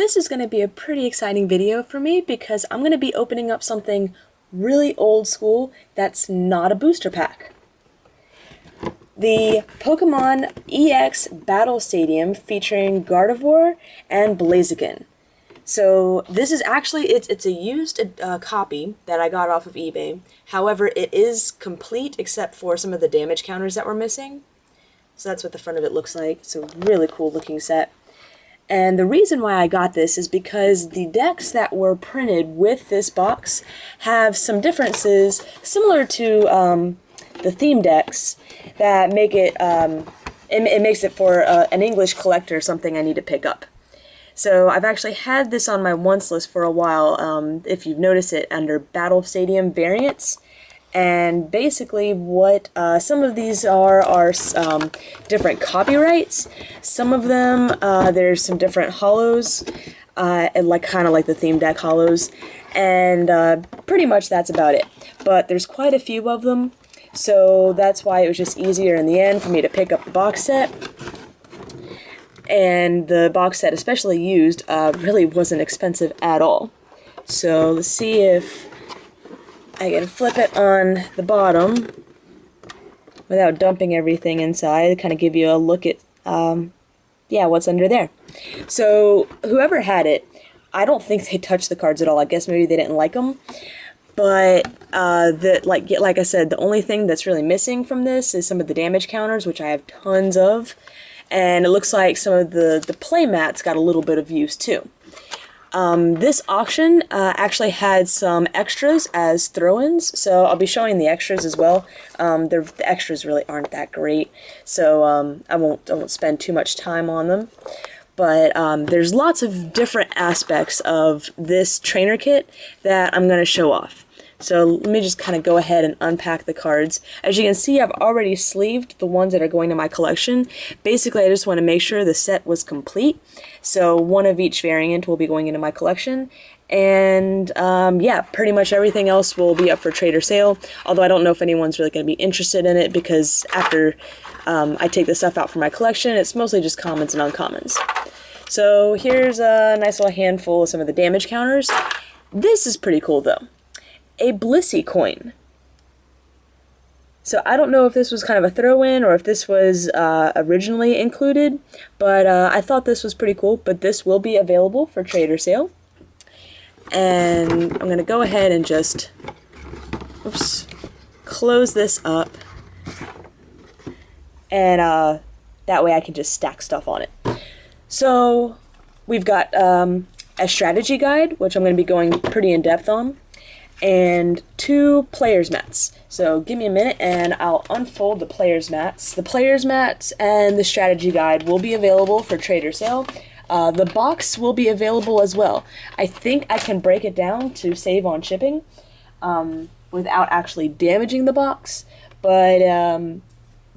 This is going to be a pretty exciting video for me because I'm going to be opening up something really old school that's not a booster pack. The Pokemon EX Battle Stadium featuring Gardevoir and Blaziken. So this is actually, it's a used copy that I got off of eBay. However, it is complete except for some of the damage counters that were missing. So that's what the front of it looks like. It's a really cool looking set. And the reason why I got this is because the decks that were printed with this box have some differences similar to the theme decks that make it, it makes it for an English collector something I need to pick up. So I've actually had this on my wants list for a while, if you've noticed it, under Battle Stadium variants. And basically what some of these are different copyrights. Some of them, there's some different holos, and kind of like the theme deck holos, and pretty much that's about it. But there's quite a few of them, so that's why it was just easier in the end for me to pick up the box set. And the box set, especially used, really wasn't expensive at all. So let's see if I can flip it on the bottom without dumping everything inside, kind of give you a look at, yeah, what's under there. So whoever had it, I don't think they touched the cards at all. I guess maybe they didn't like them. But like I said, the only thing that's really missing from this is some of the damage counters, which I have tons of. And it looks like some of the play mats got a little bit of use too. This auction actually had some extras as throw-ins, so I'll be showing the extras as well. The extras really aren't that great, so I won't spend too much time on them. But there's lots of different aspects of this trainer kit that I'm going to show off. So let me just kind of go ahead and unpack the cards. As you can see, I've already sleeved the ones that are going to my collection. Basically, I just want to make sure the set was complete. So one of each variant will be going into my collection. And yeah, pretty much everything else will be up for trade or sale. Although I don't know if anyone's really going to be interested in it because after I take the stuff out from my collection, it's mostly just commons and uncommons. So here's a nice little handful of some of the damage counters. This is pretty cool though. A Blissey coin. So I don't know if this was kind of a throw-in or if this was originally included, but I thought this was pretty cool. But this will be available for trade or sale. And I'm going to go ahead and just close this up. And that way I can just stack stuff on it. So we've got a strategy guide, which I'm going to be going pretty in-depth on, and 2 players mats. So give me a minute and I'll unfold the players mats. The players mats and the strategy guide will be available for trade or sale. The box will be available as well. I think I can break it down to save on shipping without actually damaging the box. But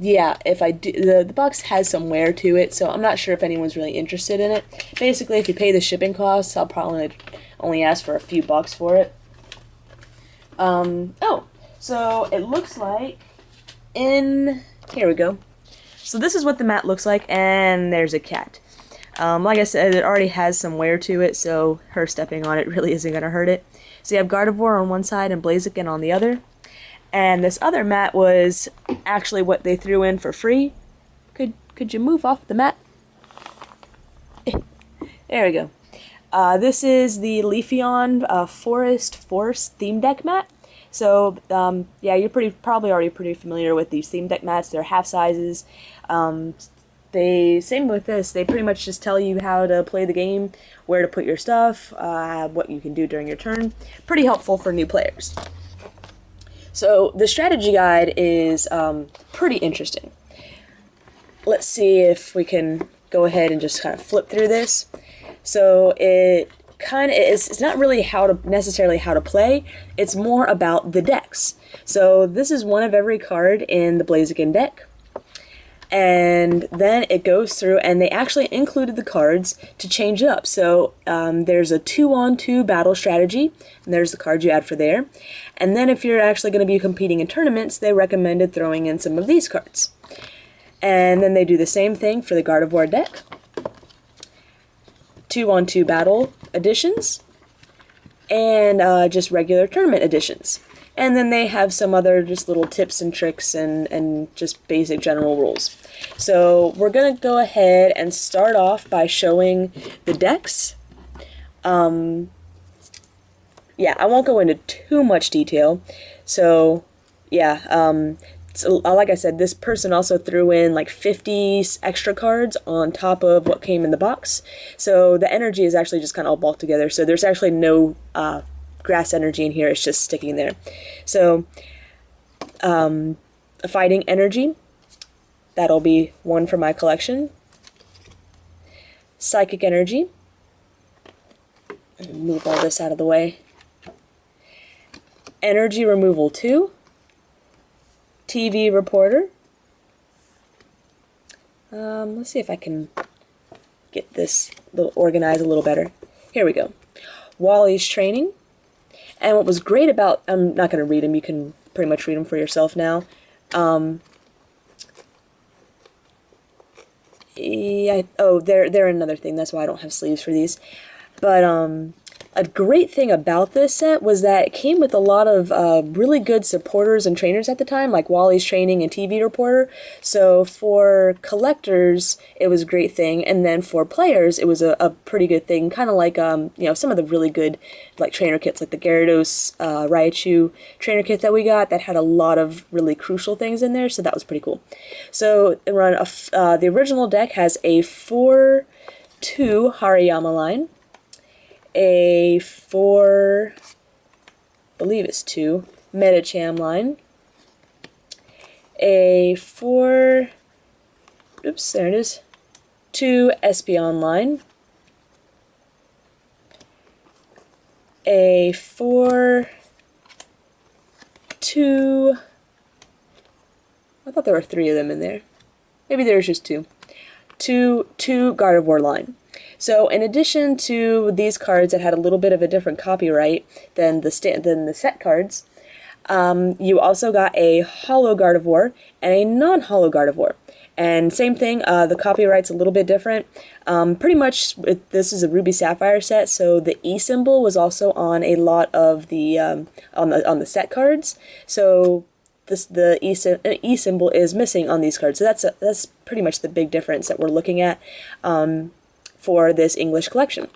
yeah, if I do, the box has some wear to it, so I'm not sure if anyone's really interested in it. Basically, if you pay the shipping costs, I'll probably only ask for a few bucks for it. Oh, so it looks like here we go. So this is what the mat looks like, and there's a cat. Like I said, it already has some wear to it, so her stepping on it really isn't going to hurt it. So you have Gardevoir on one side and Blaziken on the other. And this other mat was actually what they threw in for free. Could you move off the mat? There we go. This is the Leafeon Force theme deck mat. So yeah, you're probably already pretty familiar with these theme deck mats. They're half sizes. Same with this. They pretty much just tell you how to play the game, where to put your stuff, what you can do during your turn. Pretty helpful for new players. So the strategy guide is pretty interesting. Let's see if we can go ahead and just kind of flip through this. So it's not really necessarily how to play, it's more about the decks. So this is one of every card in the Blaziken deck. And then it goes through, and they actually included the cards to change it up. So there's a 2-on-2 battle strategy, and there's the card you add for there. And then if you're actually going to be competing in tournaments, they recommended throwing in some of these cards. And then they do the same thing for the Gardevoir deck. 2-on-2 battle editions, and just regular tournament editions. And then they have some other just little tips and tricks and just basic general rules. So we're going to go ahead and start off by showing the decks. Yeah, I won't go into too much detail. So, yeah, so, like I said, this person also threw in like 50 extra cards on top of what came in the box. So the energy is actually just kind of all bulked together. So there's actually no grass energy in here. It's just sticking there. So a fighting energy, that'll be one for my collection. Psychic energy. Move all this out of the way. Energy removal 2. TV reporter. Let's see if I can get this organized a little better. Here we go. Wally's training. And what was great about, I'm not going to read them, you can pretty much read them for yourself now. Yeah, oh, they're another thing, that's why I don't have sleeves for these. But a great thing about this set was that it came with a lot of really good supporters and trainers at the time, like Wally's Training and TV Reporter. So for collectors, it was a great thing, and then for players, it was a pretty good thing. Kind of like you know, some of the really good like trainer kits, like the Gyarados Raichu trainer kit that we got, that had a lot of really crucial things in there. So that was pretty cool. So the original deck has a 4-2 Hariyama line. A 4, I believe it's 2, Metacham line, a 4, oops, there it is, 2 Espeon line, a 4, 2, I thought there were 3 of them in there, maybe there was just 2, 2 Gardevoir line. So in addition to these cards that had a little bit of a different copyright than the set cards, you also got a holo Gardevoir and a non-holo Gardevoir. And same thing, the copyright's a little bit different. Pretty much, this is a Ruby Sapphire set, so the E symbol was also on a lot of the on the set cards. So the E symbol is missing on these cards. So that's pretty much the big difference that we're looking at. For this English collection.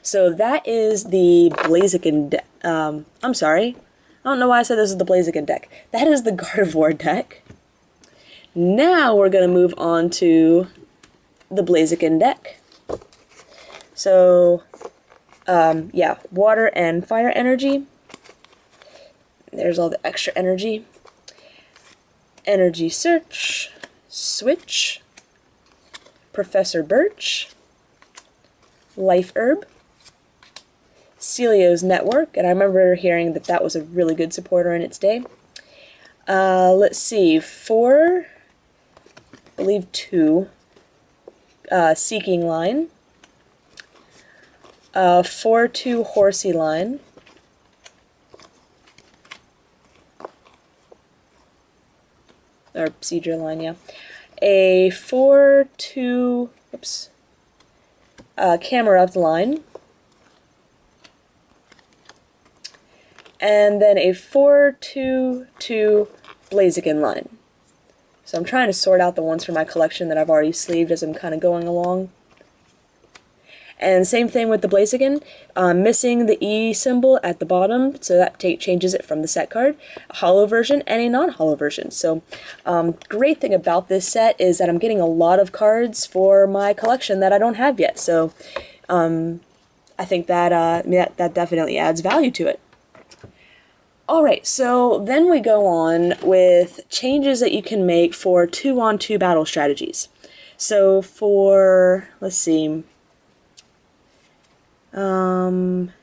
So that is the Blaziken deck. I'm sorry. I don't know why I said this is the Blaziken deck. That is the Gardevoir deck. Now we're going to move on to the Blaziken deck. So, yeah, water and fire energy. There's all the extra energy. Energy search. Switch. Professor Birch, Life Herb, Celio's Network, and I remember hearing that that was a really good supporter in its day. Let's see, 4, I believe 2, Seeking line, 4-2 Horsey line, or Cedra line, yeah. A 4-2, oops, Camerupt line, and then a 4-2-2 Blaziken line. So I'm trying to sort out the ones from my collection that I've already sleeved as I'm kind of going along. And same thing with the Blaziken, missing the E symbol at the bottom, so that changes it from the set card, a holo version and a non-holo version. So great thing about this set is that I'm getting a lot of cards for my collection that I don't have yet. So I think that, that definitely adds value to it. Alright, so then we go on with changes that you can make for 2-on-2 battle strategies. So for, let's see, and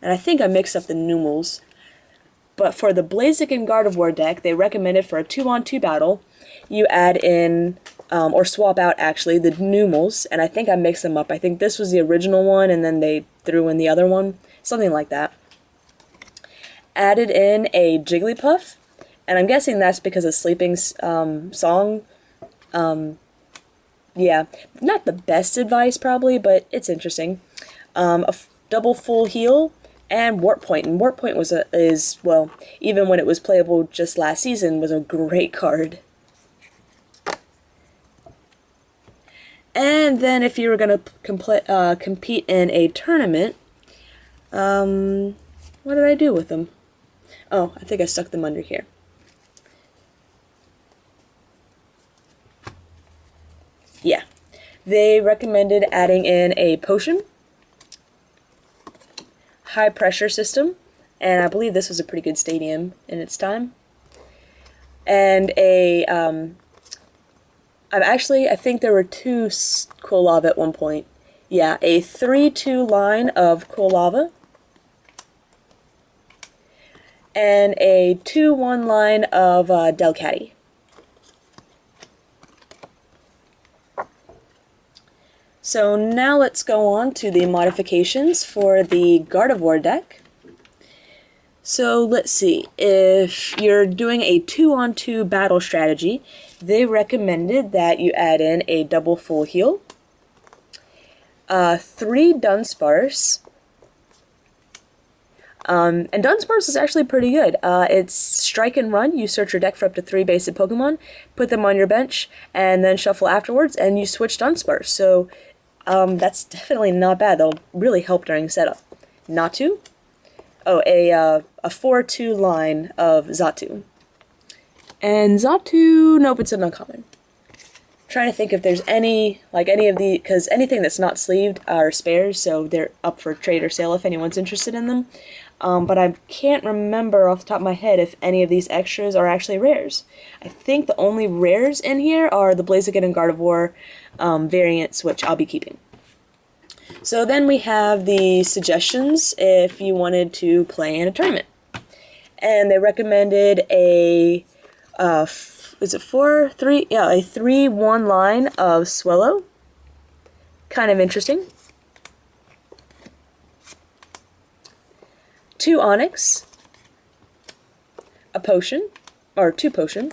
I think I mixed up the numals, but for the Blaziken Gardevoir deck, they recommended for a 2-on-2 battle, you add in, or swap out actually, the numals, and I think I mixed them up. I think this was the original one, and then they threw in the other one, something like that. Added in a Jigglypuff, and I'm guessing that's because of Sleeping's song yeah, not the best advice probably, but it's interesting. Double full heal and warp point, and warp point is, well, even when it was playable just last season, was a great card. And then if you were going to compete in a tournament, what did I do with them? Oh, I think I stuck them under here. Yeah, they recommended adding in a potion, high pressure system, and I believe this was a pretty good stadium in its time, and a I think there were 2 cool lava at one point. Yeah, a 3-2 line of cool lava and a 2-1 line of Delcatty. So now let's go on to the modifications for the Gardevoir deck. So let's see, if you're doing a 2-on-2 battle strategy, they recommended that you add in a double full heal, 3 Dunsparce, and Dunsparce is actually pretty good. It's strike and run. You search your deck for up to 3 basic Pokemon, put them on your bench, and then shuffle afterwards, and you switch Dunsparce. So that's definitely not bad. They'll really help during setup. Natu? Oh, a 4-2 line of Xatu. And Xatu, nope, it's an uncommon. Trying to think if there's any of the, because anything that's not sleeved are spares, so they're up for trade or sale if anyone's interested in them. But I can't remember off the top of my head if any of these extras are actually rares. I think the only rares in here are the Blaziken and Gardevoir variants, which I'll be keeping. So then we have the suggestions if you wanted to play in a tournament. And they recommended a, is it 4-3? Yeah, a 3-1 line of Swellow. Kind of interesting. 2 Onyx. A potion, or 2 potion.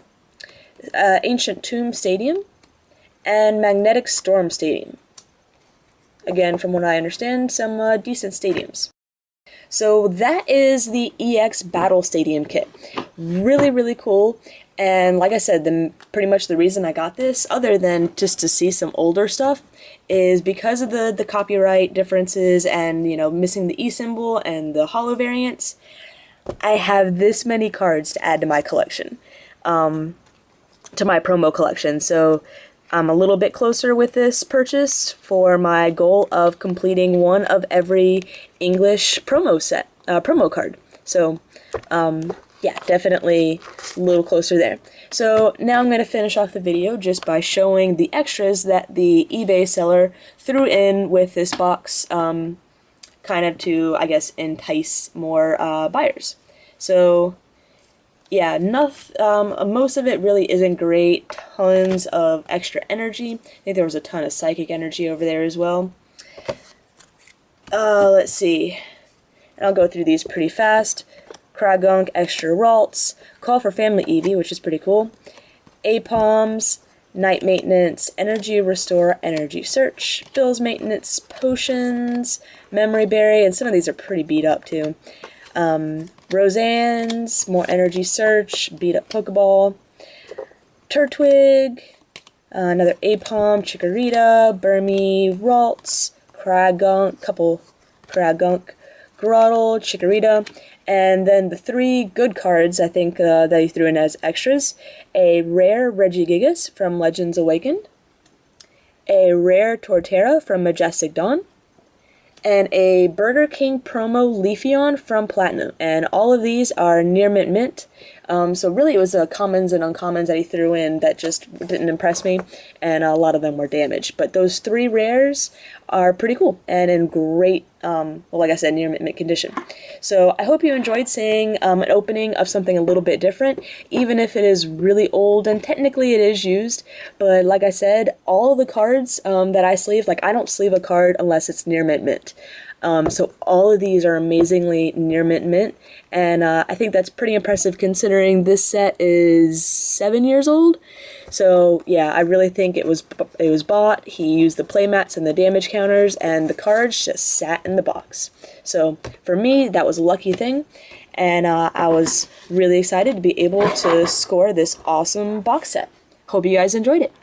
Ancient Tomb Stadium. And Magnetic Storm Stadium. Again, from what I understand, some decent stadiums. So that is the EX Battle Stadium kit. Really, really cool. And like I said, pretty much the reason I got this, other than just to see some older stuff, is because of the copyright differences and, you know, missing the E symbol and the holo variants. I have this many cards to add to my collection, to my promo collection. So I'm a little bit closer with this purchase for my goal of completing one of every English promo card. So, yeah, definitely a little closer there. So now I'm going to finish off the video just by showing the extras that the eBay seller threw in with this box, kind of to, I guess, entice more buyers. So yeah, most of it really isn't great. Tons of extra energy. I think there was a ton of psychic energy over there as well. Let's see. And I'll go through these pretty fast. Kragunk, extra Ralts, Call for Family Eevee, which is pretty cool. Apoms, Night Maintenance, Energy Restore, Energy Search, Bill's Maintenance, Potions, Memory Berry, and some of these are pretty beat up too. Roseanne's, more Energy Search, beat up Pokeball, Turtwig, another Apom, Chikorita, Burmy, Ralts, Kragunk, couple Kragunk, Grotle, Chikorita, and then the 3 good cards I think that he threw in as extras: a rare Regigigas from Legends Awakened, a rare Torterra from Majestic Dawn, and a Burger King promo Leafeon from Platinum. And all of these are near mint. So really it was the commons and uncommons that he threw in that just didn't impress me, and a lot of them were damaged. But those 3 rares are pretty cool and in great, well, like I said, near mint condition. So I hope you enjoyed seeing an opening of something a little bit different, even if it is really old, and technically it is used. But like I said, all the cards that I sleeve, like I don't sleeve a card unless it's near mint. So all of these are amazingly near mint, and I think that's pretty impressive considering this set is 7 years old. So yeah, I really think it was bought. He used the playmats and the damage counters, and the cards just sat in the box. So for me, that was a lucky thing, and I was really excited to be able to score this awesome box set. Hope you guys enjoyed it.